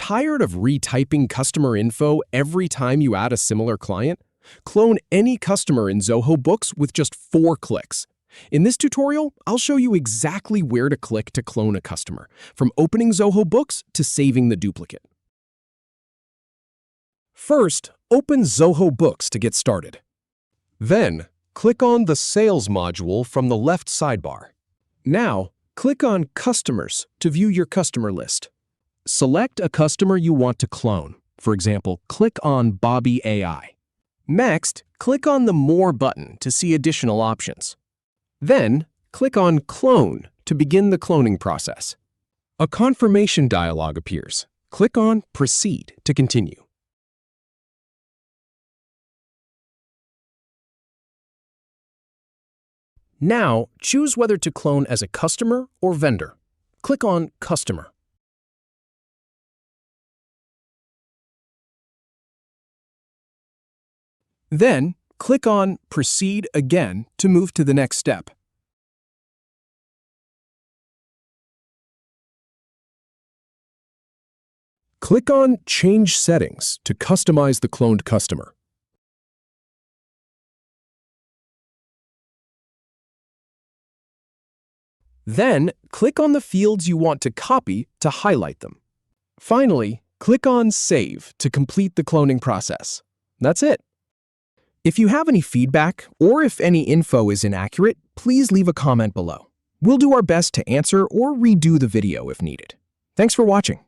Tired of retyping customer info every time you add a similar client? Clone any customer in Zoho Books with just 4 clicks. In this tutorial, I'll show you exactly where to click to clone a customer, from opening Zoho Books to saving the duplicate. First, open Zoho Books to get started. Then, click on the Sales module from the left sidebar. Now, click on Customers to view your customer list. Select a customer you want to clone. For example, click on Bobby AI. Next, click on the More button to see additional options. Then, click on Clone to begin the cloning process. A confirmation dialog appears. Click on Proceed to continue. Now, choose whether to clone as a customer or vendor. Click on Customer. Then, click on Proceed again to move to the next step. Click on Change Settings to customize the cloned customer. Then, click on the fields you want to copy to highlight them. Finally, click on Save to complete the cloning process. That's it. If you have any feedback or if any info is inaccurate, please leave a comment below. We'll do our best to answer or redo the video if needed. Thanks for watching.